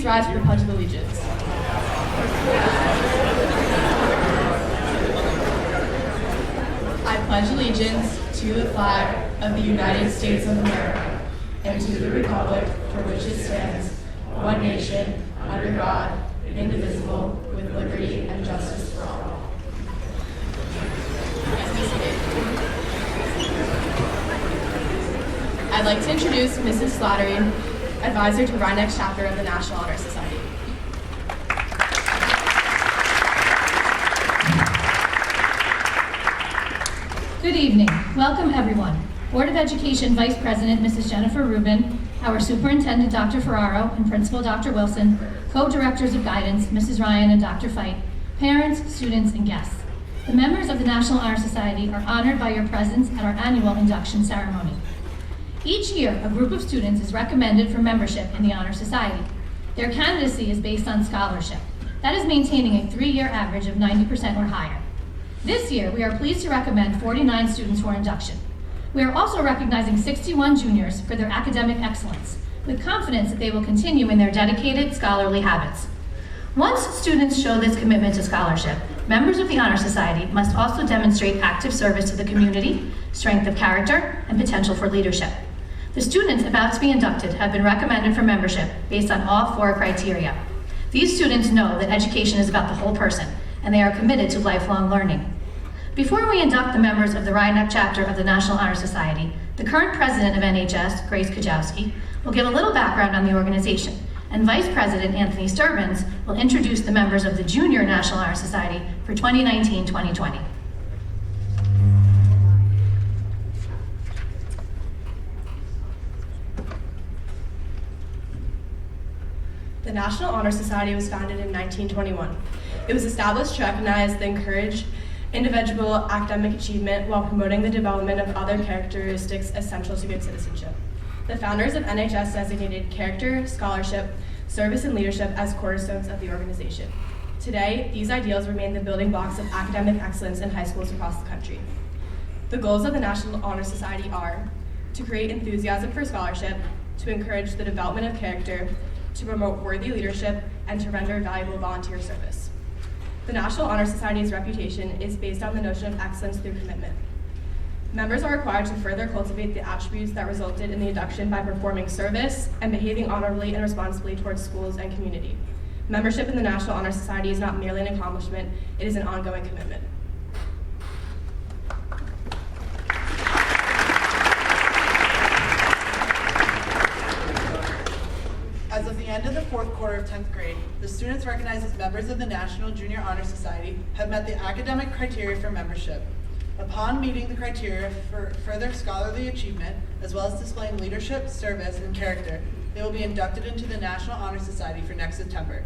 rise for the Pledge of Allegiance. I pledge allegiance to the flag of the United States of America and to the republic for which it stands, one nation, under God, indivisible, with liberty and justice for all. I'd like to introduce Mrs. Slattery, advisor to RNHS chapter of the National Honor Society. Good evening. Welcome, everyone. Board of Education Vice President, Mrs. Jennifer Rubin, our Superintendent, Dr. Ferraro, and Principal, Dr. Wilson, Co-Directors of Guidance, Mrs. Ryan and Dr. Fite, parents, students, and guests. The members of the National Honor Society are honored by your presence at our annual induction ceremony. Each year, a group of students is recommended for membership in the Honor Society. Their candidacy is based on scholarship. That is maintaining a 3-year average of 90% or higher. This year, we are pleased to recommend 49 students for induction. We are also recognizing 61 juniors for their academic excellence, with confidence that they will continue in their dedicated scholarly habits. Once students show this commitment to scholarship, members of the Honor Society must also demonstrate active service to the community, strength of character, and potential for leadership. The students about to be inducted have been recommended for membership based on all 4 criteria. These students know that education is about the whole person, and they are committed to lifelong learning. Before we induct the members of the RNHS chapter of the National Honor Society, the current president of NHS, Grace Kajowski, will give a little background on the organization, and Vice President Anthony Sturbins will introduce the members of the Junior National Honor Society for 2019-2020. The National Honor Society was founded in 1921. It was established to recognize and encourage individual academic achievement while promoting the development of other characteristics essential to good citizenship. The founders of NHS designated character, scholarship, service, and leadership as cornerstones of the organization. Today, these ideals remain the building blocks of academic excellence in high schools across the country. The goals of the National Honor Society are to create enthusiasm for scholarship, to encourage the development of character, to promote worthy leadership, and to render valuable volunteer service. The National Honor Society's reputation is based on the notion of excellence through commitment. Members are required to further cultivate the attributes that resulted in the induction by performing service and behaving honorably and responsibly towards schools and community. Membership in the National Honor Society is not merely an accomplishment, it is an ongoing commitment. As of the end of the 4th quarter of 10th grade, the students recognized as members of the National Junior Honor Society have met the academic criteria for membership. Upon meeting the criteria for further scholarly achievement, as well as displaying leadership, service, and character, they will be inducted into the National Honor Society for next September.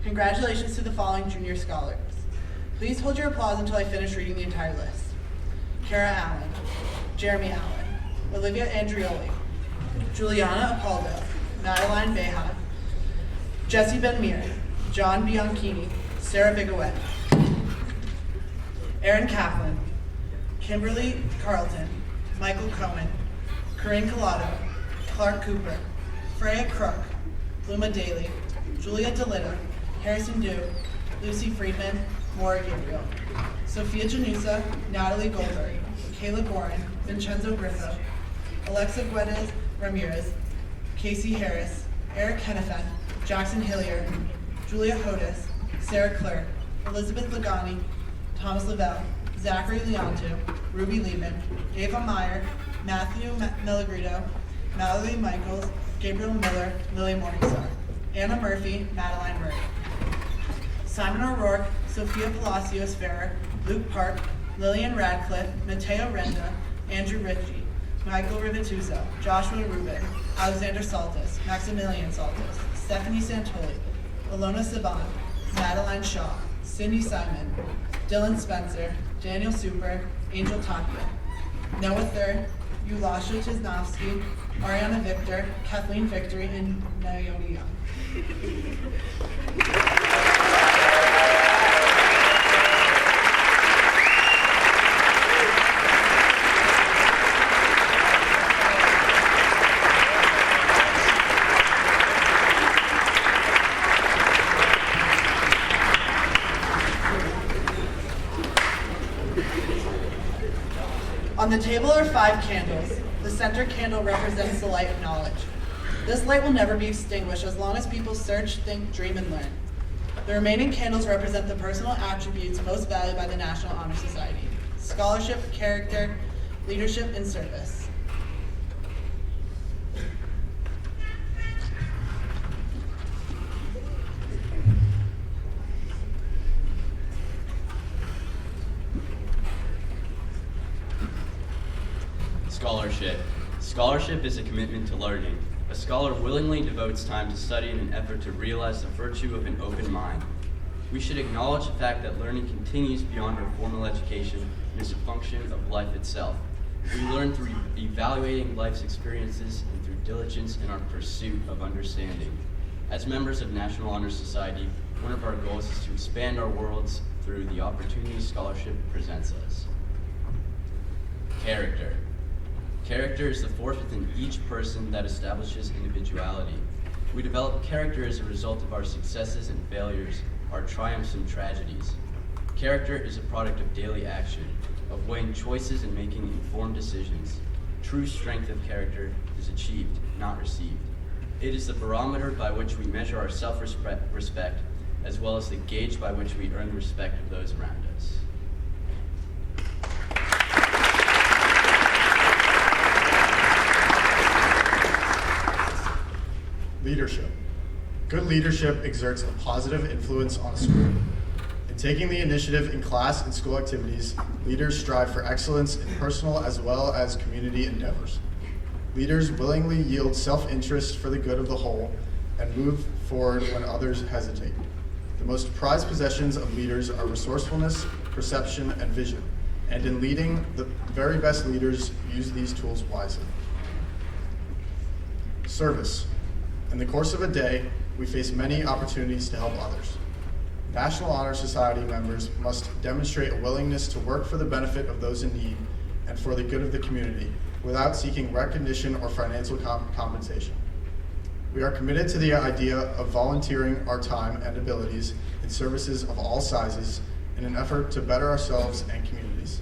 Congratulations to the following junior scholars. Please hold your applause until I finish reading the entire list. Kara Allen, Jeremy Allen, Olivia Andrioli, Juliana Apaldo, Madeline Beha, Jesse Ben-Mir, John Bianchini, Sarah Vigouet, Aaron Kaplan, Kimberly Carlton, Michael Cohen, Corinne Collado, Clark Cooper, Freya Crook, Luma Daly, Julia DeLitta, Harrison Dew, Lucy Friedman, Maura Gabriel, Sophia Janusa, Natalie Goldberg, Kayla Gorin, Vincenzo Gritho, Alexa Guedes Ramirez, Casey Harris, Eric Hennepin, Jackson Hilliard, Julia Hodis, Sarah Clerk, Elizabeth Lagani, Thomas Lavelle, Zachary Leonto, Ruby Lehman, Ava Meyer, Matthew Milagrito, Mallory Michaels, Gabriel Miller, Lily Morningstar, Anna Murphy, Madeline Murray, Simon O'Rourke, Sophia Palacios Ferrer, Luke Park, Lillian Radcliffe, Mateo Renda, Andrew Ritchie, Michael Rivituso, Joshua Rubin, Alexander Saltis, Maximilian Saltis, Stephanie Santoli, Alona Saban, Madeline Shaw, Cindy Simon, Dylan Spencer, Daniel Super, Angel Tapia, Noah Third, Yulasha Tisnovsky, Ariana Victor, Kathleen Victory, and Naomi Young. On the table are 5 candles. The center candle represents the light of knowledge. This light will never be extinguished as long as people search, think, dream, and learn. The remaining candles represent the personal attributes most valued by the National Honor Society: scholarship, character, leadership, and service. Scholarship. Scholarship is a commitment to learning. A scholar willingly devotes time to study in an effort to realize the virtue of an open mind. We should acknowledge the fact that learning continues beyond our formal education and is a function of life itself. We learn through evaluating life's experiences and through diligence in our pursuit of understanding. As members of National Honor Society, one of our goals is to expand our worlds through the opportunities scholarship presents us. Character. Character is the force within each person that establishes individuality. We develop character as a result of our successes and failures, our triumphs and tragedies. Character is a product of daily action, of weighing choices and making informed decisions. True strength of character is achieved, not received. It is the barometer by which we measure our self-respect, as well as the gauge by which we earn the respect of those around us. Leadership. Good leadership exerts a positive influence on a school. In taking the initiative in class and school activities, leaders strive for excellence in personal as well as community endeavors. Leaders willingly yield self-interest for the good of the whole and move forward when others hesitate. The most prized possessions of leaders are resourcefulness, perception, and vision, and in leading, the very best leaders use these tools wisely. Service. In the course of a day, we face many opportunities to help others. National Honor Society members must demonstrate a willingness to work for the benefit of those in need and for the good of the community without seeking recognition or financial compensation. We are committed to the idea of volunteering our time and abilities in services of all sizes in an effort to better ourselves and communities.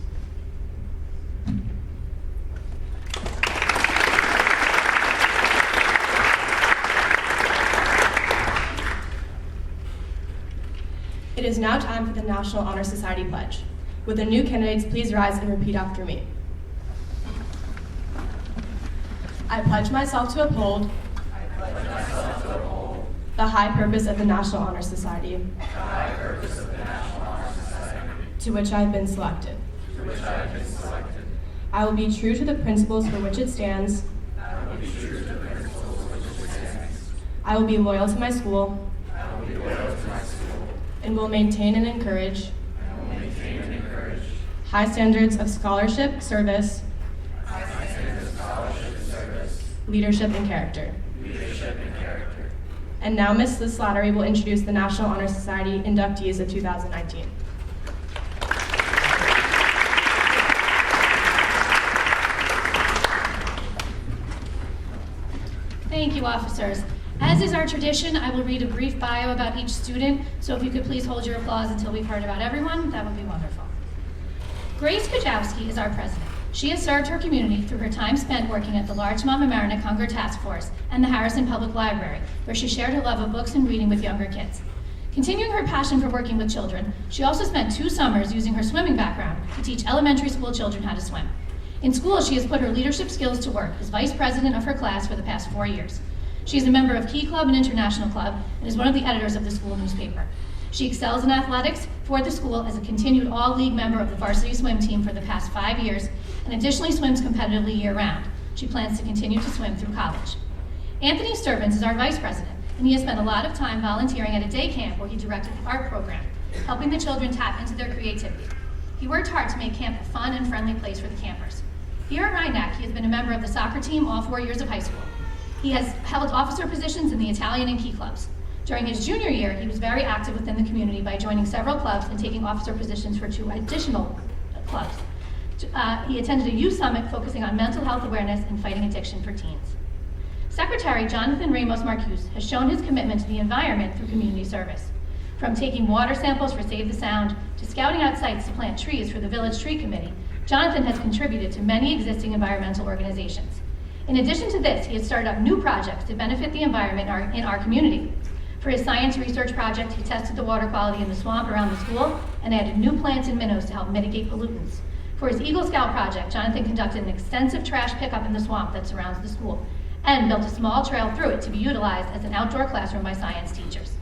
It is now time for the National Honor Society Pledge. Would the new candidates please rise and repeat after me? I pledge myself to uphold the high purpose of the National Honor Society, to which I have been selected. I will be true to the principles for which it stands. I will be loyal to my school. And will maintain and encourage high standards of scholarship, service, leadership, and character. And now Ms. Liz Slattery will introduce the National Honor Society inductees of 2019. Thank you, officers. As is our tradition, I will read a brief bio about each student, so if you could please hold your applause until we've heard about everyone, that would be wonderful. Grace Kajowski is our president. She has served her community through her time spent working at the Largemont Mamaroneck Hunger Task Force and the Harrison Public Library, where she shared her love of books and reading with younger kids. Continuing her passion for working with children, she also spent 2 summers using her swimming background to teach elementary school children how to swim. In school, she has put her leadership skills to work as vice president of her class for the past 4 years. She is a member of Key Club and International Club and is one of the editors of the school newspaper. She excels in athletics for the school as a continued all-league member of the varsity swim team for the past 5 years and additionally swims competitively year-round. She plans to continue to swim through college. Anthony Sturvins is our vice president, and he has spent a lot of time volunteering at a day camp where he directed the art program, helping the children tap into their creativity. He worked hard to make camp a fun and friendly place for the campers. Here at Rhinebeck, he has been a member of the soccer team all 4 years of high school. He has held officer positions in the Italian and Key clubs. During his junior year, he was very active within the community by joining several clubs and taking officer positions for 2 additional clubs. He attended a youth summit focusing on mental health awareness and fighting addiction for teens. Secretary Jonathan Ramos Marcuse has shown his commitment to the environment through community service. From taking water samples for Save the Sound, to scouting out sites to plant trees for the Village Tree Committee, Jonathan has contributed to many existing environmental organizations. In addition to this, he has started up new projects to benefit the environment in our community. For his science research project, he tested the water quality in the swamp around the school and added new plants and minnows to help mitigate pollutants. For his Eagle Scout project, Jonathan conducted an extensive trash pickup in the swamp that surrounds the school and built a small trail through it to be utilized as an outdoor classroom by science teachers.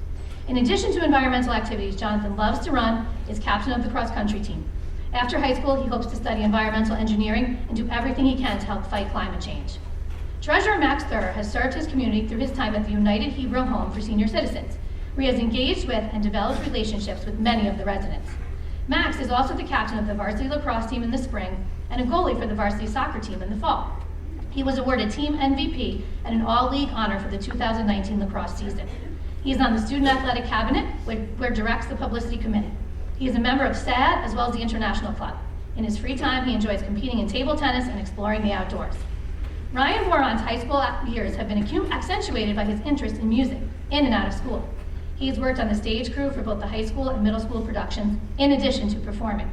In addition to environmental activities, Jonathan loves to run, is captain of the cross-country team. After high school, he hopes to study environmental engineering and do everything he can to help fight climate change. Treasurer Max Thurr has served his community through his time at the United Hebrew Home for Senior Citizens, where he has engaged with and developed relationships with many of the residents. Max is also the captain of the varsity lacrosse team in the spring and a goalie for the varsity soccer team in the fall. He was awarded team MVP and an all-league honor for the 2019 lacrosse season. He is on the student athletic cabinet, where directs the publicity committee. He is a member of SAD as well as the International Club. In his free time, he enjoys competing in table tennis and exploring the outdoors. Ryan Moron's high school years have been accentuated by his interest in music, in and out of school. He has worked on the stage crew for both the high school and middle school productions, in addition to performing.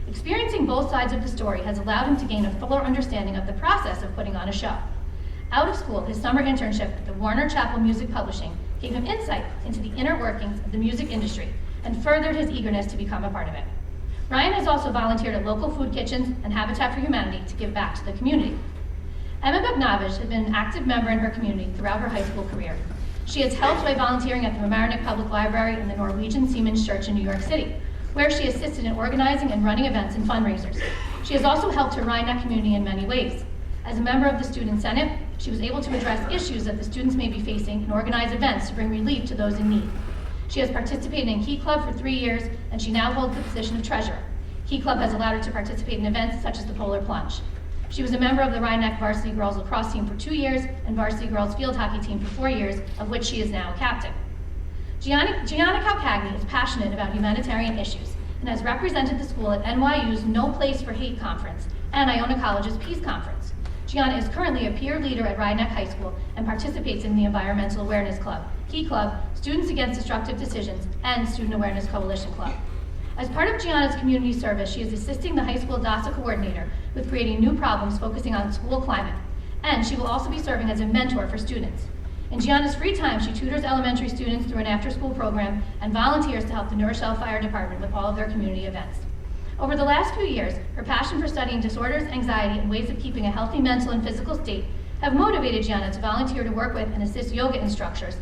Experiencing both sides of the story has allowed him to gain a fuller understanding of the process of putting on a show. Out of school, his summer internship at the Warner Chappell Music Publishing gave him insight into the inner workings of the music industry and furthered his eagerness to become a part of it. Ryan has also volunteered at local food kitchens and Habitat for Humanity to give back to the community. Emma Bogdanovich has been an active member in her community throughout her high school career. She has helped by volunteering at the Mamaroneck Public Library and the Norwegian Seamen's Church in New York City, where she assisted in organizing and running events and fundraisers. She has also helped her Rhinebeck community in many ways. As a member of the Student Senate, she was able to address issues that the students may be facing and organize events to bring relief to those in need. She has participated in Key Club for 3 years, and she now holds the position of treasurer. Key Club has allowed her to participate in events such as the Polar Plunge. She was a member of the Rhinebeck varsity girls lacrosse team for 2 years and varsity girls field hockey team for 4 years, of which she is now a captain. Gianna Calcagni is passionate about humanitarian issues and has represented the school at NYU's No Place for Hate Conference and Iona College's Peace Conference. Gianna is currently a peer leader at Rhinebeck High School and participates in the Environmental Awareness Club, Key Club, Students Against Destructive Decisions, and Student Awareness Coalition Club. As part of Gianna's community service, she is assisting the high school DASA coordinator with creating new problems focusing on school climate, and she will also be serving as a mentor for students. In Gianna's free time, she tutors elementary students through an after-school program and volunteers to help the New Rochelle Fire Department with all of their community events. Over the last few years, her passion for studying disorders, anxiety, and ways of keeping a healthy mental and physical state have motivated Gianna to volunteer to work with and assist yoga instructors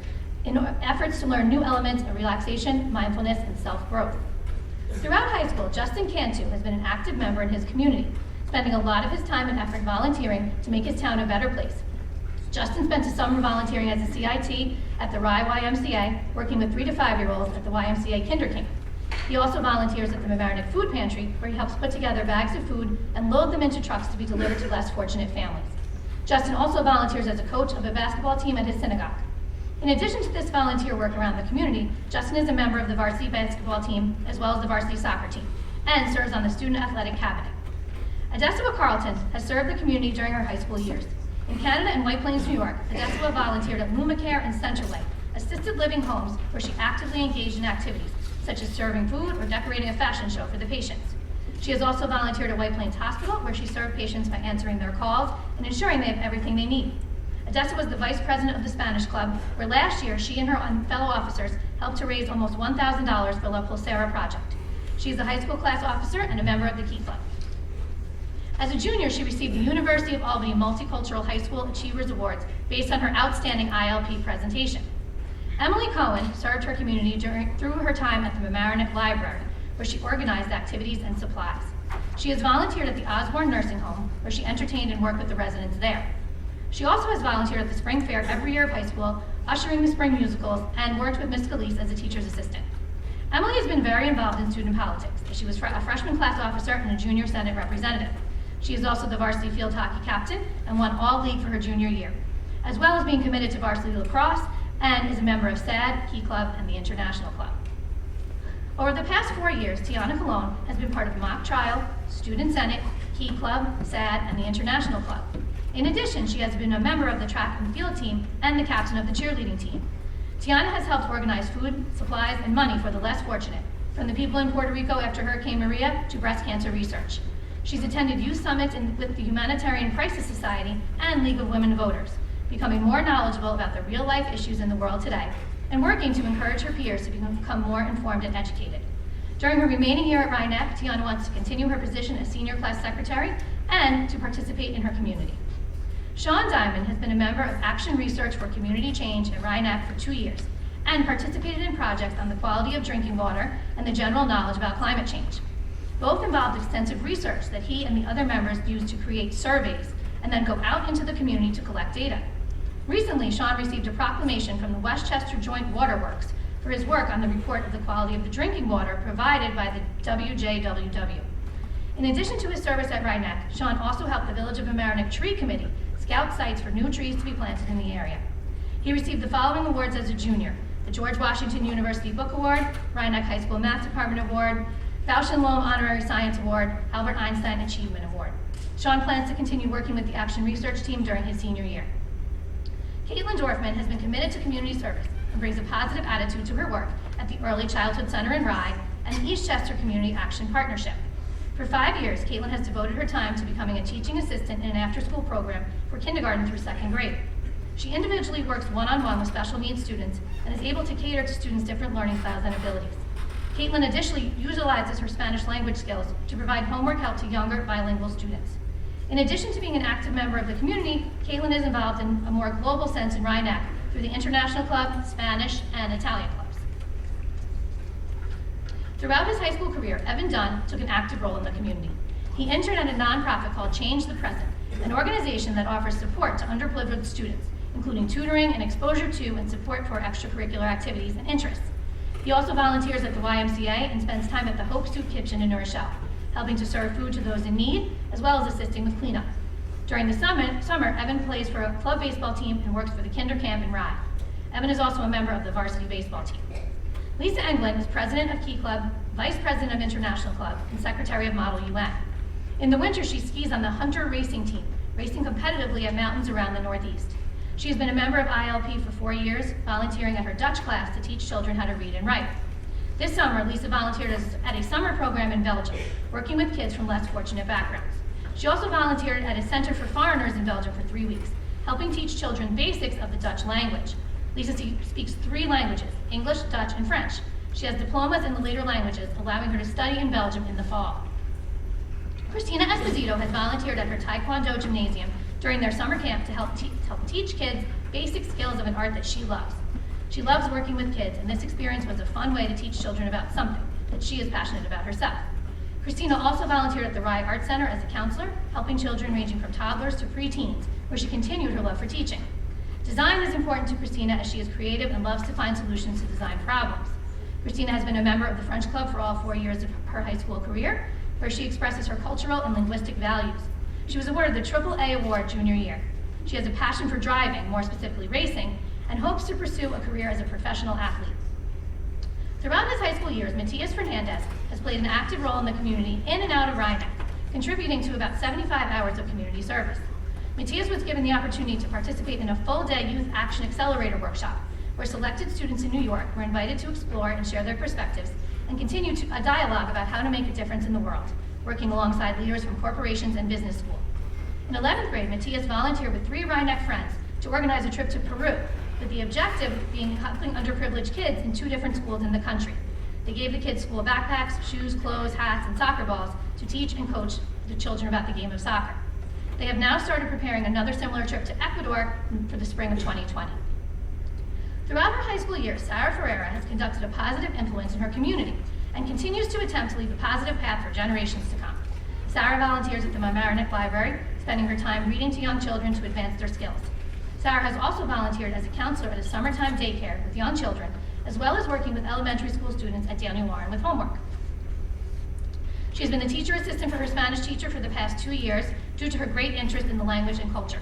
in efforts to learn new elements of relaxation, mindfulness, and self-growth. Throughout high school, Justin Cantu has been an active member in his community, spending a lot of his time and effort volunteering to make his town a better place. Justin spent a summer volunteering as a CIT at the Rye YMCA, working with 3 to 5-year-olds at the YMCA Kinder Camp. He also volunteers at the Mamaroneck Food Pantry, where he helps put together bags of food and load them into trucks to be delivered to less fortunate families. Justin also volunteers as a coach of a basketball team at his synagogue. In addition to this volunteer work around the community, Justin is a member of the varsity basketball team as well as the varsity soccer team and serves on the student athletic cabinet. Adesua Carlton has served the community during her high school years. In Canada and White Plains, New York, Adesua volunteered at LumaCare and Centerway, assisted living homes where she actively engaged in activities such as serving food or decorating a fashion show for the patients. She has also volunteered at White Plains Hospital, where she served patients by answering their calls and ensuring they have everything they need. Adesua was the vice president of the Spanish Club, where last year she and her fellow officers helped to raise almost $1,000 for La Pulsera project. She is a high school class officer and a member of the Key Club. As a junior, she received the University of Albany Multicultural High School Achievers Awards based on her outstanding ILP presentation. Emily Cohen served her community through her time at the Mamaroneck Library, where she organized activities and supplies. She has volunteered at the Osborne Nursing Home, where she entertained and worked with the residents there. She also has volunteered at the Spring Fair every year of high school, ushering the spring musicals, and worked with Ms. Scalise as a teacher's assistant. Emily has been very involved in student politics, as she was a freshman class officer and a junior Senate representative. She is also the varsity field hockey captain and won all league for her junior year, as well as being committed to varsity lacrosse and is a member of SAD, Key Club, and the International Club. Over the past 4 years, Tiana Colon has been part of Mock Trial, Student Senate, Key Club, SAD, and the International Club. In addition, she has been a member of the track and field team and the captain of the cheerleading team. Tiana has helped organize food, supplies, and money for the less fortunate, from the people in Puerto Rico after Hurricane Maria to breast cancer research. She's attended youth summits with the Humanitarian Crisis Society and League of Women Voters, becoming more knowledgeable about the real-life issues in the world today, and working to encourage her peers to become more informed and educated. During her remaining year at Rhinebeck, Tiana wants to continue her position as senior class secretary and to participate in her community. Sean Diamond has been a member of Action Research for Community Change at Rhinebeck for 2 years and participated in projects on the quality of drinking water and the general knowledge about climate change. Both involved extensive research that he and the other members used to create surveys and then go out into the community to collect data. Recently, Sean received a proclamation from the Westchester Joint Waterworks for his work on the report of the quality of the drinking water provided by the WJWW. In addition to his service at Rhinebeck, Sean also helped the Village of Mamaroneck Tree Committee scout sites for new trees to be planted in the area. He received the following awards as a junior: the George Washington University Book Award, Rhinebeck High School Math Department Award, Bausch and Lomb Honorary Science Award, Albert Einstein Achievement Award. Sean plans to continue working with the Action Research team during his senior year. Caitlin Dorfman has been committed to community service and brings a positive attitude to her work at the Early Childhood Center in Rye and the Eastchester Community Action Partnership. For 5 years, Caitlin has devoted her time to becoming a teaching assistant in an after-school program for kindergarten through 2nd grade. She individually works one-on-one with special needs students and is able to cater to students' different learning styles and abilities. Caitlin additionally utilizes her Spanish language skills to provide homework help to younger bilingual students. In addition to being an active member of the community, Caitlin is involved in a more global sense in Rhinebeck through the International Club, Spanish, and Italian clubs. Throughout his high school career, Evan Dunn took an active role in the community. He interned at a nonprofit called Change the Present, an organization that offers support to underprivileged students, including tutoring and exposure to and support for extracurricular activities and interests. He also volunteers at the YMCA and spends time at the Hope Soup Kitchen in New Rochelle, helping to serve food to those in need, as well as assisting with cleanup. During the summer, Evan plays for a club baseball team and works for the Kinder Camp in Rye. Evan is also a member of the varsity baseball team. Lisa Englund is president of Key Club, vice president of International Club, and secretary of Model UN. In the winter, she skis on the Hunter racing team, racing competitively at mountains around the Northeast. She has been a member of ILP for 4 years, volunteering at her Dutch class to teach children how to read and write. This summer, Lisa volunteered at a summer program in Belgium, working with kids from less fortunate backgrounds. She also volunteered at a center for foreigners in Belgium for 3 weeks, helping teach children basics of the Dutch language. Lisa speaks 3 languages, English, Dutch, and French. She has diplomas in the later languages, allowing her to study in Belgium in the fall. Christina Esposito has volunteered at her Taekwondo gymnasium during their summer camp to help teach kids basic skills of an art that she loves. She loves working with kids, and this experience was a fun way to teach children about something that she is passionate about herself. Christina also volunteered at the Rye Art Center as a counselor, helping children ranging from toddlers to preteens, where she continued her love for teaching. Design is important to Christina as she is creative and loves to find solutions to design problems. Christina has been a member of the French Club for all 4 years of her high school career, where she expresses her cultural and linguistic values. She was awarded the AAA award junior year. She has a passion for driving, more specifically racing, and hopes to pursue a career as a professional athlete. Throughout his high school years, Matias Fernandez has played an active role in the community in and out of Rhinebeck, contributing to about 75 hours of community service. Matias was given the opportunity to participate in a full-day Youth Action Accelerator workshop, where selected students in New York were invited to explore and share their perspectives and continue a dialogue about how to make a difference in the world, working alongside leaders from corporations and business school. In 11th grade, Matias volunteered with 3 Rhinebeck friends to organize a trip to Peru, with the objective being helping underprivileged kids in 2 different schools in the country. They gave the kids school backpacks, shoes, clothes, hats, and soccer balls to teach and coach the children about the game of soccer. They have now started preparing another similar trip to Ecuador for the spring of 2020. Throughout her high school years, Sarah Ferreira has conducted a positive influence in her community and continues to attempt to leave a positive path for generations to come. Sarah volunteers at the Mamaroneck Library, spending her time reading to young children to advance their skills. Sarah has also volunteered as a counselor at a summertime daycare with young children, as well as working with elementary school students at Daniel Warren with homework. She has been the teacher assistant for her Spanish teacher for the past 2 years due to her great interest in the language and culture.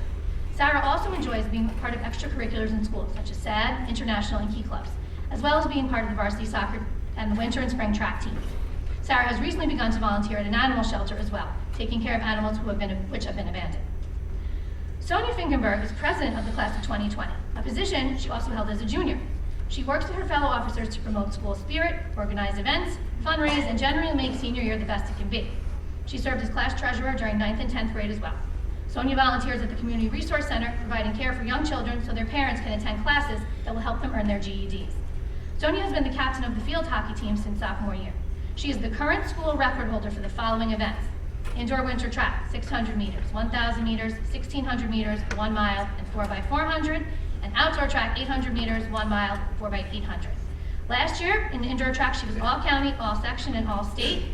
Sarah also enjoys being part of extracurriculars in schools, such as SAD, International, and Key Clubs, as well as being part of the varsity soccer and the winter and spring track teams. Sarah has recently begun to volunteer at an animal shelter as well, taking care of animals which have been abandoned. Sonia Finkenberg is president of the class of 2020, a position she also held as a junior. She works with her fellow officers to promote school spirit, organize events, fundraise, and generally make senior year the best it can be. She served as class treasurer during 9th and 10th grade as well. Sonia volunteers at the Community Resource Center, providing care for young children so their parents can attend classes that will help them earn their GEDs. Sonia has been the captain of the field hockey team since sophomore year. She is the current school record holder for the following events: indoor winter track, 600 meters, 1,000 meters, 1,600 meters, 1 mile, and 4x400, and outdoor track, 800 meters, 1 mile, 4x800. Last year, in the indoor track, she was all county, all section, and all state.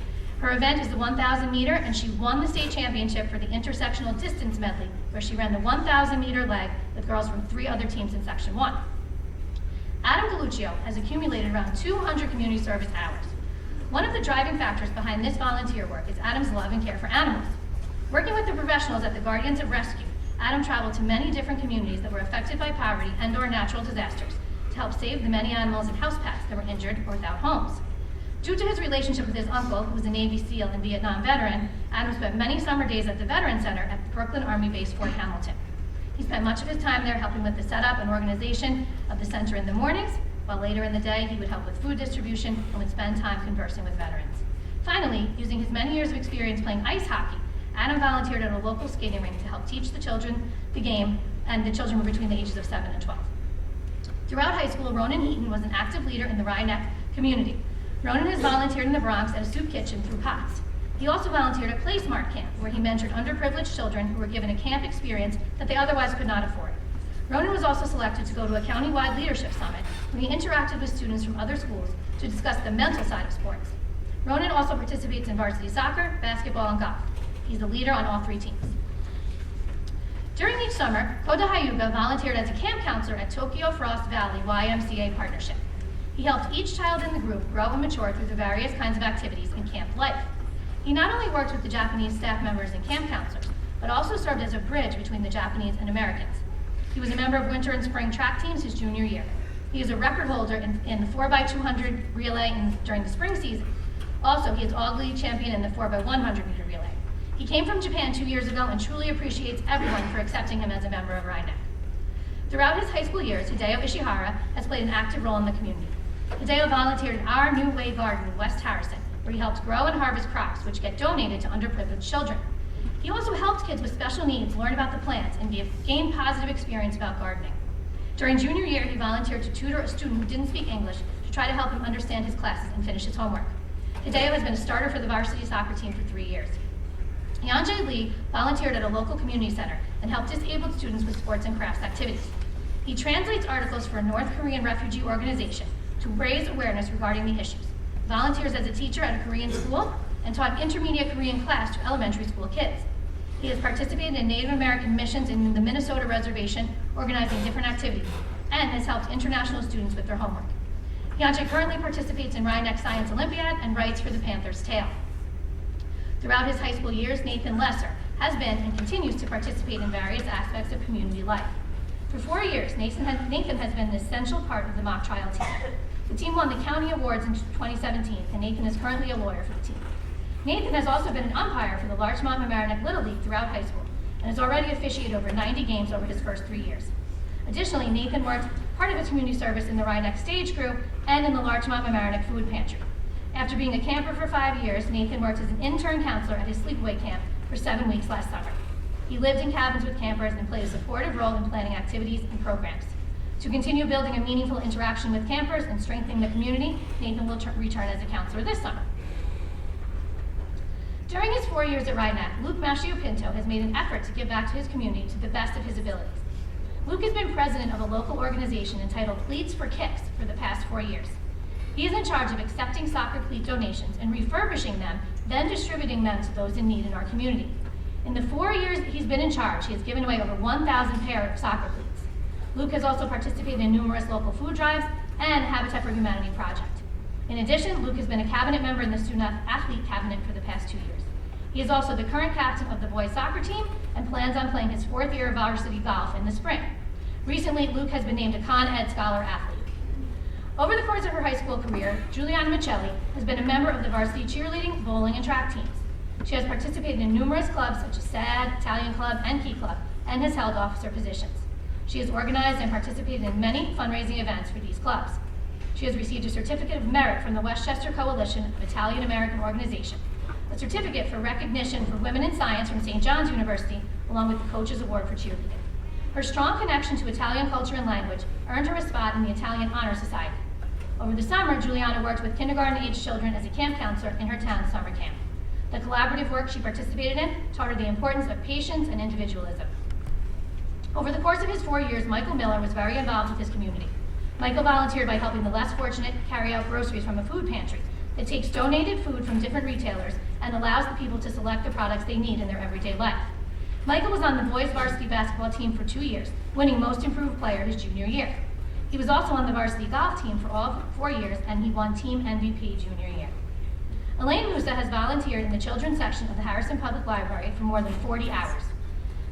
Her event is the 1,000 meter, and she won the state championship for the intersectional distance medley, where she ran the 1,000 meter leg with girls from 3 other teams in Section 1. Adam Galuccio has accumulated around 200 community service hours. One of the driving factors behind this volunteer work is Adam's love and care for animals. Working with the professionals at the Guardians of Rescue, Adam traveled to many different communities that were affected by poverty and/or natural disasters to help save the many animals and house pets that were injured or without homes. Due to his relationship with his uncle, who was a Navy SEAL and Vietnam veteran, Adam spent many summer days at the Veterans Center at the Brooklyn Army Base Fort Hamilton. He spent much of his time there helping with the setup and organization of the center in the mornings, while later in the day he would help with food distribution and would spend time conversing with veterans. Finally, using his many years of experience playing ice hockey, Adam volunteered at a local skating rink to help teach the children the game, and the children were between the ages of 7 and 12. Throughout high school, Ronan Heaton was an active leader in the Rhinebeck community. Ronan has volunteered in the Bronx at a soup kitchen through POTS. He also volunteered at Play Smart Camp, where he mentored underprivileged children who were given a camp experience that they otherwise could not afford. Ronan was also selected to go to a county-wide leadership summit, where he interacted with students from other schools to discuss the mental side of sports. Ronan also participates in varsity soccer, basketball, and golf. He's the leader on all 3 teams. During each summer, Koda Hyuga volunteered as a camp counselor at Tokyo Frost Valley YMCA Partnership. He helped each child in the group grow and mature through the various kinds of activities in camp life. He not only worked with the Japanese staff members and camp counselors, but also served as a bridge between the Japanese and Americans. He was a member of winter and spring track teams his junior year. He is a record holder in the 4x200 relay during the spring season. Also, he is all-league champion in the 4x100 meter relay. He came from Japan 2 years ago and truly appreciates everyone for accepting him as a member of Rhinebeck. Throughout his high school years, Hideo Ishihara has played an active role in the community. Hideo volunteered in Our New Way Garden in West Harrison, where he helps grow and harvest crops which get donated to underprivileged children. He also helped kids with special needs learn about the plants and gain positive experience about gardening. During junior year, he volunteered to tutor a student who didn't speak English to try to help him understand his classes and finish his homework. Hideo has been a starter for the varsity soccer team for 3 years. Hyunjae Lee volunteered at a local community center and helped disabled students with sports and crafts activities. He translates articles for a North Korean refugee organization to raise awareness regarding the issues, volunteers as a teacher at a Korean school, and taught intermediate Korean class to elementary school kids. He has participated in Native American missions in the Minnesota reservation, organizing different activities, and has helped international students with their homework. Hyunjae currently participates in Rhinebeck Science Olympiad and writes for the Panther's Tale. Throughout his high school years, Nathan Lesser has been and continues to participate in various aspects of community life. For 4 years, Nathan has been an essential part of the mock trial team. The team won the county awards in 2017, and Nathan is currently a lawyer for the team. Nathan has also been an umpire for the Larchmont Mamaroneck Little League throughout high school, and has already officiated over 90 games over his first 3 years. Additionally, Nathan worked part of his community service in the Rhinebeck Stage Crew and in the Larchmont Mamaroneck Food Pantry. After being a camper for 5 years, Nathan worked as an intern counselor at his sleepaway camp for 7 weeks last summer. He lived in cabins with campers and played a supportive role in planning activities and programs. To continue building a meaningful interaction with campers and strengthening the community, Nathan will return as a counselor this summer. During his 4 years at Rhinebeck, Luke Machio Pinto has made an effort to give back to his community to the best of his abilities. Luke has been president of a local organization entitled Cleats for Kicks for the past 4 years. He is in charge of accepting soccer cleat donations and refurbishing them, then distributing them to those in need in our community. In the 4 years that he's been in charge, he has given away over 1,000 pair of soccer cleats. Luke has also participated in numerous local food drives and Habitat for Humanity project. In addition, Luke has been a cabinet member in the Student Athlete Cabinet for the past 2 years. He is also the current captain of the boys soccer team and plans on playing his 4th year of varsity golf in the spring. Recently, Luke has been named a Con Ed Scholar athlete. Over the course of her high school career, Juliana Michelli has been a member of the varsity cheerleading, bowling, and track teams. She has participated in numerous clubs such as SAD, Italian Club, and Key Club, and has held officer positions. She has organized and participated in many fundraising events for these clubs. She has received a Certificate of Merit from the Westchester Coalition of Italian American Organization, a certificate for recognition for women in science from St. John's University, along with the Coach's Award for cheerleading. Her strong connection to Italian culture and language earned her a spot in the Italian Honor Society. Over the summer, Juliana worked with kindergarten-age children as a camp counselor in her town's summer camp. The collaborative work she participated in taught her the importance of patience and individualism. Over the course of his 4 years, Michael Miller was very involved with his community. Michael volunteered by helping the less fortunate carry out groceries from a food pantry that takes donated food from different retailers and allows the people to select the products they need in their everyday life. Michael was on the boys varsity basketball team for 2 years, winning Most Improved Player his junior year. He was also on the varsity golf team for all 4 years, and he won Team MVP junior year. Elaine Musa has volunteered in the children's section of the Harrison Public Library for more than 40 hours.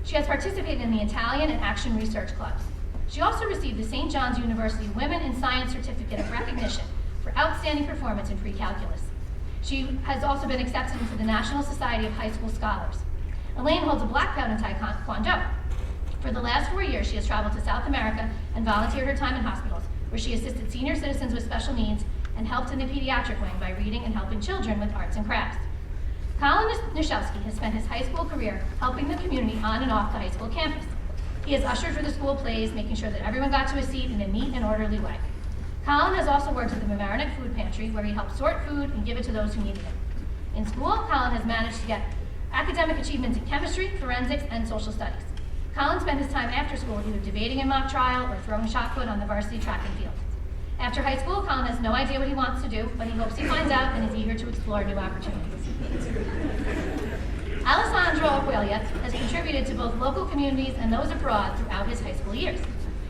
She has participated in the Italian and Action Research Clubs. She also received the St. John's University Women in Science Certificate of Recognition for outstanding performance in pre-calculus. She has also been accepted into the National Society of High School Scholars. Elaine holds a black belt in Taekwondo. For the last 4 years, she has traveled to South America and volunteered her time in hospitals, where she assisted senior citizens with special needs and helped in the pediatric wing by reading and helping children with arts and crafts. Colin Nishelsky has spent his high school career helping the community on and off the high school campus. He has ushered for the school plays, making sure that everyone got to a seat in a neat and orderly way. Colin has also worked at the Mamaroneck Food Pantry, where he helped sort food and give it to those who needed it. In school, Colin has managed to get academic achievements in chemistry, forensics, and social studies. Colin spent his time after school either debating in mock trial or throwing shot put on the varsity track and field. After high school, Colin has no idea what he wants to do, but he hopes he finds out and is eager to explore new opportunities. Alessandro Aguilia has contributed to both local communities and those abroad throughout his high school years.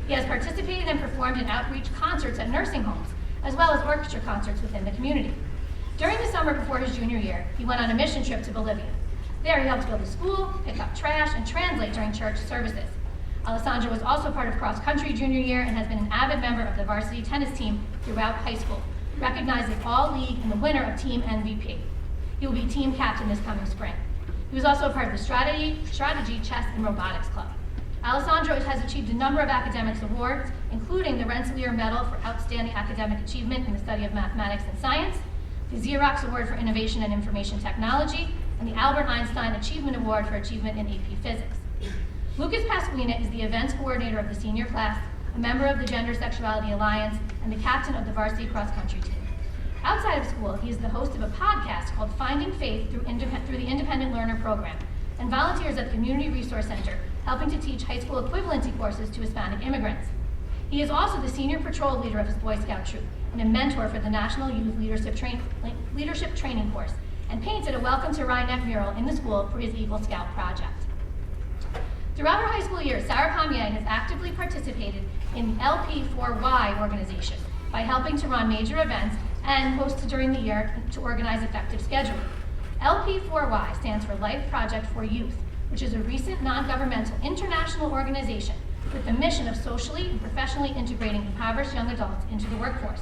He has participated and performed in outreach concerts at nursing homes, as well as orchestra concerts within the community. During the summer before his junior year, he went on a mission trip to Bolivia. There, he helped build a school, pick up trash, and translate during church services. Alessandro was also part of cross-country junior year and has been an avid member of the varsity tennis team throughout high school, recognized as All-League and the winner of Team MVP. He will be team captain this coming spring. He was also a part of the Strategy, Chess, and Robotics Club. Alessandro has achieved a number of academics awards, including the Rensselaer Medal for Outstanding Academic Achievement in the Study of Mathematics and Science, the Xerox Award for Innovation and Information Technology, and the Albert Einstein Achievement Award for Achievement in AP Physics. Lucas Pasquina is the events coordinator of the senior class, a member of the Gender Sexuality Alliance, and the captain of the varsity cross-country team. Outside of school, he is the host of a podcast called Finding Faith through the Independent Learner Program, and volunteers at the Community Resource Center, helping to teach high school equivalency courses to Hispanic immigrants. He is also the senior patrol leader of his Boy Scout troop and a mentor for the National Youth Leadership Training Course, and painted a Welcome to Rhinebeck mural in the school for his Eagle Scout project. Throughout her high school years, Sarah Pommier has actively participated in the LP4Y organization by helping to run major events and hosted during the year to organize effective scheduling. LP4Y stands for Life Project for Youth, which is a recent non-governmental international organization with the mission of socially and professionally integrating impoverished young adults into the workforce.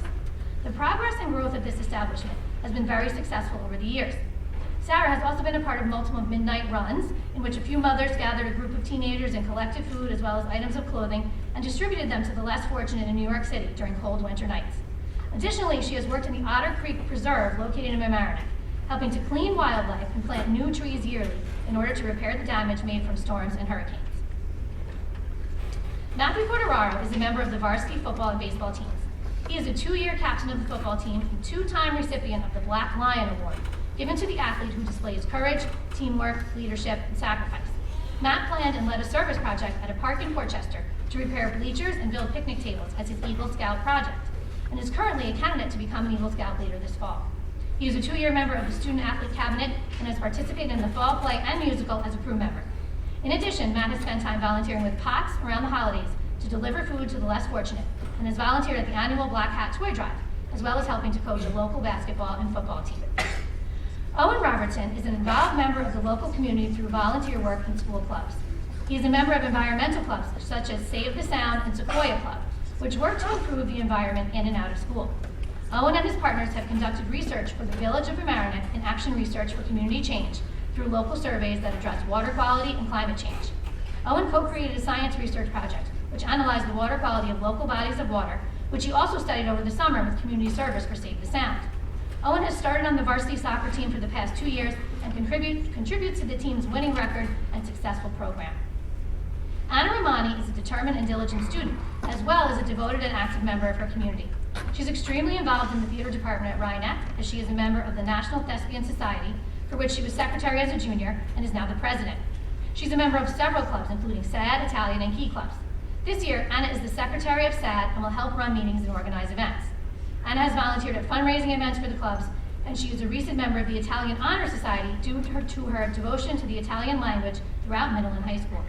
The progress and growth of this establishment has been very successful over the years. Sarah has also been a part of multiple midnight runs in which a few mothers gathered a group of teenagers and collected food as well as items of clothing and distributed them to the less fortunate in New York City during cold winter nights. Additionally, she has worked in the Otter Creek Preserve located in Mamaroneck, helping to clean wildlife and plant new trees yearly in order to repair the damage made from storms and hurricanes. Matthew Corderaro is a member of the varsity football and baseball teams. He is a 2-year captain of the football team and 2-time recipient of the Black Lion Award, given to the athlete who displays courage, teamwork, leadership, and sacrifice. Matt planned and led a service project at a park in Portchester to repair bleachers and build picnic tables as his Eagle Scout project, and is currently a candidate to become an Eagle Scout later this fall. He is a 2-year member of the Student Athlete Cabinet and has participated in the fall play and musical as a crew member. In addition, Matt has spent time volunteering with POTS around the holidays to deliver food to the less fortunate, and has volunteered at the annual Black Hat Toy Drive, as well as helping to coach a local basketball and football team. Owen Robertson is an involved member of the local community through volunteer work in school clubs. He is a member of environmental clubs such as Save the Sound and Sequoia Club, which work to improve the environment in and out of school. Owen and his partners have conducted research for the Village of Mamaroneck and Action Research for Community Change through local surveys that address water quality and climate change. Owen co-created a science research project which analyzed the water quality of local bodies of water, which he also studied over the summer with community service for Save the Sound. Owen has started on the varsity soccer team for the past 2 years and contributes to the team's winning record and successful program. Anna Romani is a determined and diligent student, as well as a devoted and active member of her community. She's extremely involved in the theater department at RNHS, as she is a member of the National Thespian Society, for which she was secretary as a junior and is now the president. She's a member of several clubs, including SAD, Italian, and Key clubs. This year, Anna is the secretary of SAD and will help run meetings and organize events. Anna has volunteered at fundraising events for the clubs, and she is a recent member of the Italian Honor Society due to her devotion to the Italian language throughout middle and high school.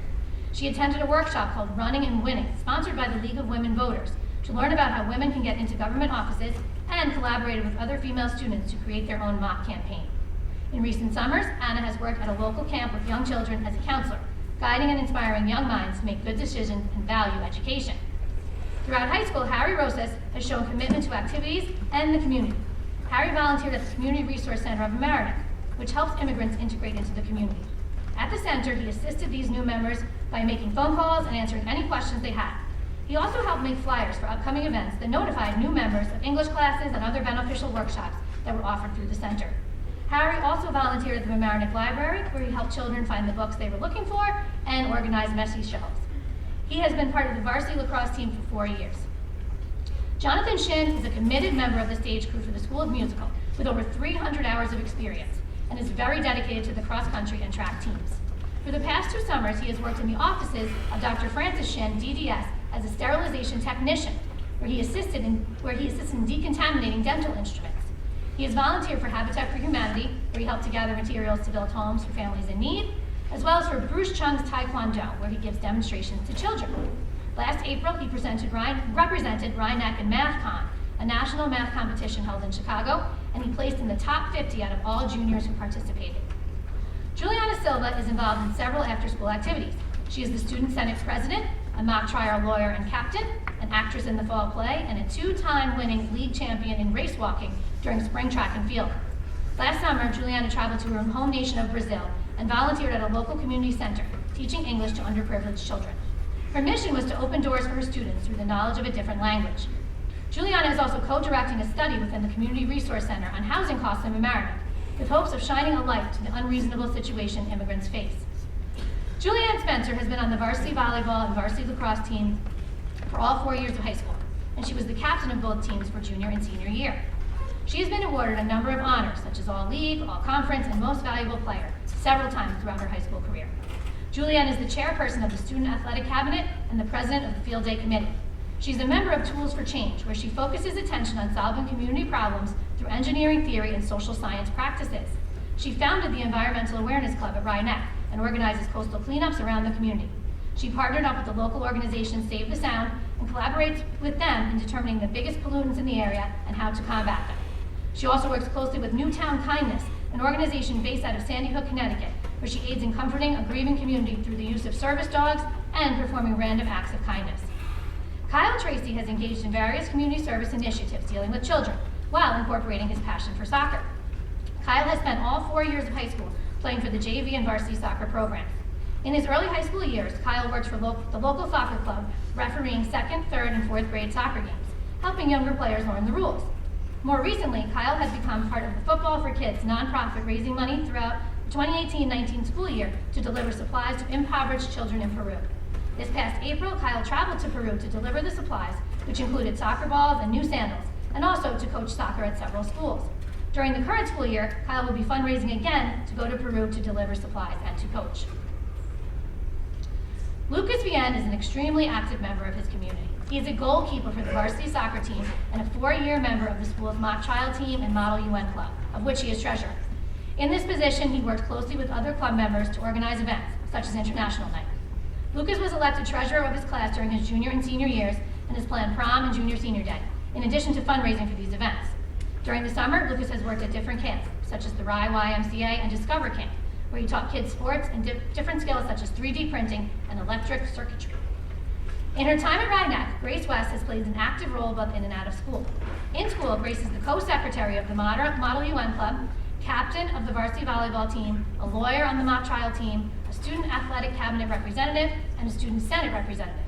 She attended a workshop called Running and Winning, sponsored by the League of Women Voters, to learn about how women can get into government offices, and collaborated with other female students to create their own mock campaign. In recent summers, Anna has worked at a local camp with young children as a counselor, guiding and inspiring young minds to make good decisions and value education. Throughout high school, Harry Rosas has shown commitment to activities and the community. Harry volunteered at the Community Resource Center of Mamaroneck, which helps immigrants integrate into the community. At the center, he assisted these new members by making phone calls and answering any questions they had. He also helped make flyers for upcoming events that notified new members of English classes and other beneficial workshops that were offered through the center. Harry also volunteered at the Mamaroneck Library, where he helped children find the books they were looking for and organize messy shelves. He has been part of the varsity lacrosse team for 4 years. Jonathan Shin is a committed member of the stage crew for the School of Musical with over 300 hours of experience and is very dedicated to the cross-country and track teams. For the past 2 summers, he has worked in the offices of Dr. Francis Shin, DDS, as a sterilization technician, where he assists in decontaminating dental instruments. He has volunteered for Habitat for Humanity, where he helped to gather materials to build homes for families in need, as well as for Bruce Chung's Taekwondo, where he gives demonstrations to children. Last April, he represented RNHC in MathCon, a national math competition held in Chicago, and he placed in the top 50 out of all juniors who participated. Juliana Silva is involved in several after-school activities. She is the Student Senate President, a mock trial lawyer and captain, an actress in the fall play, and a 2-time winning league champion in race walking during spring track and field. Last summer, Juliana traveled to her home nation of Brazil and volunteered at a local community center, teaching English to underprivileged children. Her mission was to open doors for her students through the knowledge of a different language. Juliana is also co-directing a study within the Community Resource Center on housing costs in Mamaroneck, with hopes of shining a light to the unreasonable situation immigrants face. Julianne Spencer has been on the varsity volleyball and varsity lacrosse team for all 4 years of high school, and she was the captain of both teams for junior and senior year. She has been awarded a number of honors, such as All-League, All-Conference, and Most Valuable Player, several times throughout her high school career. Julianne is the chairperson of the Student Athletic Cabinet and the president of the Field Day Committee. She's a member of Tools for Change, where she focuses attention on solving community problems through engineering theory and social science practices. She founded the Environmental Awareness Club at RNHC and organizes coastal cleanups around the community. She partnered up with the local organization Save the Sound and collaborates with them in determining the biggest pollutants in the area and how to combat them. She also works closely with Newtown Kindness, an organization based out of Sandy Hook, Connecticut, where she aids in comforting a grieving community through the use of service dogs and performing random acts of kindness. Kyle Tracy has engaged in various community service initiatives dealing with children while incorporating his passion for soccer. Kyle has spent all 4 years of high school playing for the JV and varsity soccer programs. In his early high school years, Kyle worked for the local soccer club, refereeing 2nd, 3rd, and 4th grade soccer games, helping younger players learn the rules. More recently, Kyle has become part of the Football for Kids nonprofit, raising money throughout the 2018-19 school year to deliver supplies to impoverished children in Peru. This past April, Kyle traveled to Peru to deliver the supplies, which included soccer balls and new sandals, and also to coach soccer at several schools. During the current school year, Kyle will be fundraising again to go to Peru to deliver supplies and to coach. Lucas Vienne is an extremely active member of his community. He is a goalkeeper for the varsity soccer team and a 4-year member of the school's mock trial team and Model UN Club, of which he is treasurer. In this position, he works closely with other club members to organize events, such as International Night. Lucas was elected treasurer of his class during his junior and senior years and has planned prom and junior-senior day, in addition to fundraising for these events. During the summer, Lucas has worked at different camps, such as the Rye YMCA and Discover Camp, where he taught kids sports and different skills such as 3D printing and electric circuitry. In her time at RNHC, Grace West has played an active role both in and out of school. In school, Grace is the co-secretary of the Model UN Club, captain of the varsity volleyball team, a lawyer on the mock trial team, a student athletic cabinet representative, and a student senate representative.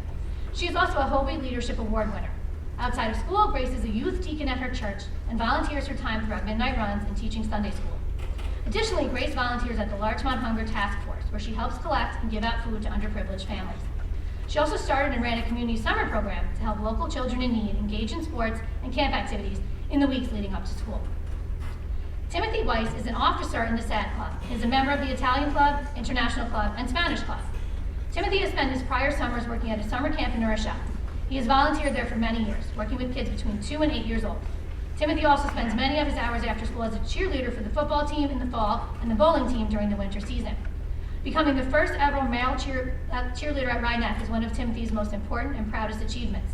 She is also a Hobie Leadership Award winner. Outside of school, Grace is a youth deacon at her church and volunteers her time throughout midnight runs and teaching Sunday school. Additionally, Grace volunteers at the Larchmont Hunger Task Force, where she helps collect and give out food to underprivileged families. She also started and ran a community summer program to help local children in need engage in sports and camp activities in the weeks leading up to school. Timothy Weiss is an officer in the SAD Club. He is a member of the Italian Club, International Club, and Spanish Club. Timothy has spent his prior summers working at a summer camp in New Rochelle. He has volunteered there for many years, working with kids between 2 and 8 years old. Timothy also spends many of his hours after school as a cheerleader for the football team in the fall and the bowling team during the winter season. Becoming the first ever male cheerleader at Rhinebeck is one of Timothy's most important and proudest achievements.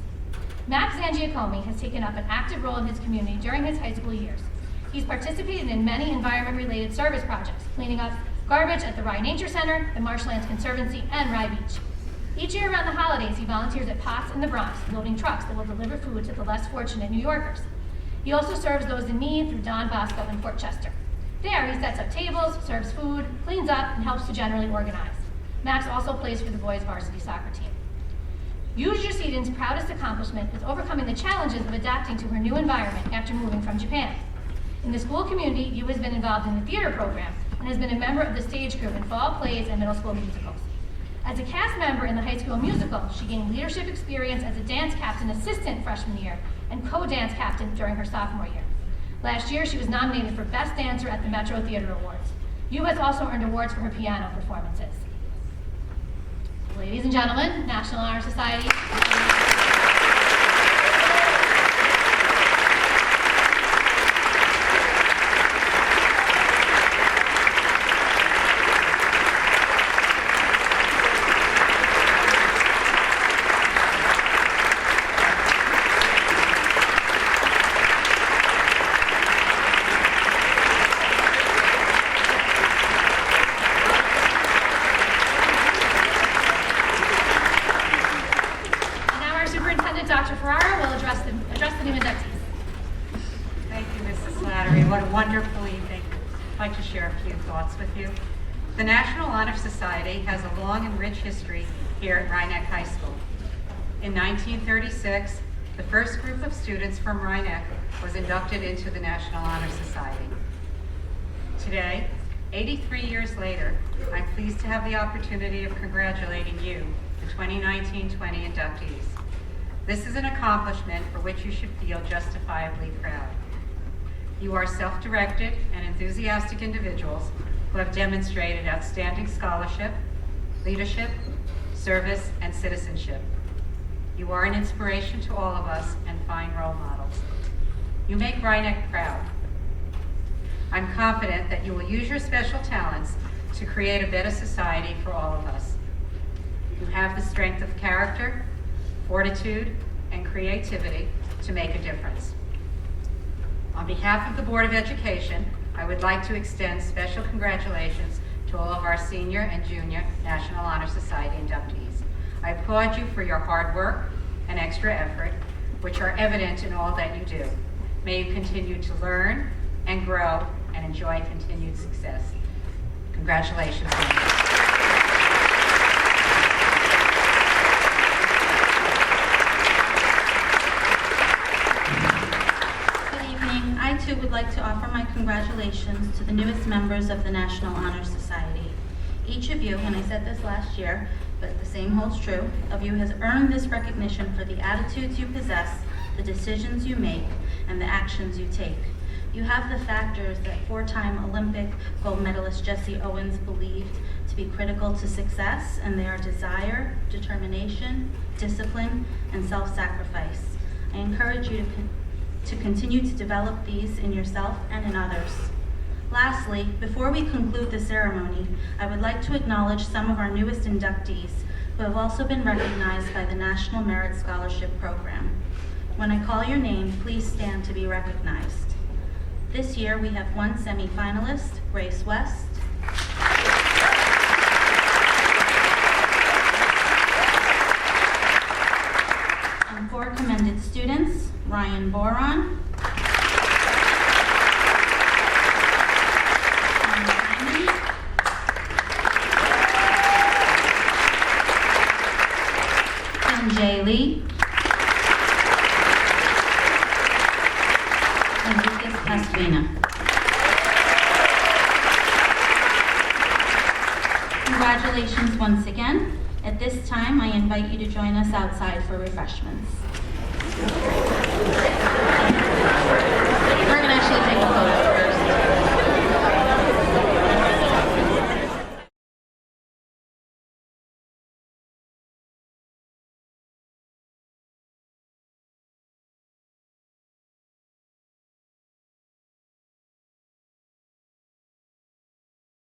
Max Zangiacomi has taken up an active role in his community during his high school years. He's participated in many environment-related service projects, cleaning up garbage at the Rye Nature Center, the Marshlands Conservancy, and Rye Beach. Each year around the holidays, he volunteers at Potts in the Bronx, loading trucks that will deliver food to the less fortunate New Yorkers. He also serves those in need through Don Bosco in Port Chester. There, he sets up tables, serves food, cleans up, and helps to generally organize. Max also plays for the boys' varsity soccer team. Yu Jasidin's proudest accomplishment is overcoming the challenges of adapting to her new environment after moving from Japan. In the school community, Yu has been involved in the theater program and has been a member of the stage crew in fall plays and middle school musicals. As a cast member in the high school musical, she gained leadership experience as a dance captain assistant freshman year and co-dance captain during her sophomore year. Last year, she was nominated for Best Dancer at the Metro Theater Awards. Yu has also earned awards for her piano performances. Ladies and gentlemen, National Honor Society. Dr. Ferraro will address the new inductees. Thank you, Mrs. Slattery. What a wonderful evening. I'd like to share a few thoughts with you. The National Honor Society has a long and rich history here at Rhinebeck High School. In 1936, the first group of students from Rhinebeck was inducted into the National Honor Society. Today, 83 years later, I'm pleased to have the opportunity of congratulating you, the 2019-20 inductees. This is an accomplishment for which you should feel justifiably proud. You are self-directed and enthusiastic individuals who have demonstrated outstanding scholarship, leadership, service, and citizenship. You are an inspiration to all of us and fine role models. You make Rhinebeck proud. I'm confident that you will use your special talents to create a better society for all of us. You have the strength of character, fortitude, and creativity to make a difference. On behalf of the Board of Education, I would like to extend special congratulations to all of our senior and junior National Honor Society inductees. I applaud you for your hard work and extra effort, which are evident in all that you do. May you continue to learn and grow and enjoy continued success. Congratulations. I too would like to offer my congratulations to the newest members of the National Honor Society. Each of you, and I said this last year, but the same holds true, of you has earned this recognition for the attitudes you possess, the decisions you make, and the actions you take. You have the factors that four-time Olympic gold medalist Jesse Owens believed to be critical to success, and they are desire, determination, discipline, and self-sacrifice. I encourage you to continue to develop these in yourself and in others. Lastly, before we conclude the ceremony, I would like to acknowledge some of our newest inductees who have also been recognized by the National Merit Scholarship Program. When I call your name, please stand to be recognized. This year we have one semi-finalist, Grace West. And four commended students, Ryan Boron, Jay Lee, Pasquina. Congratulations once again. At this time, I invite you to join us outside for refreshments. We're going to actually take a photo.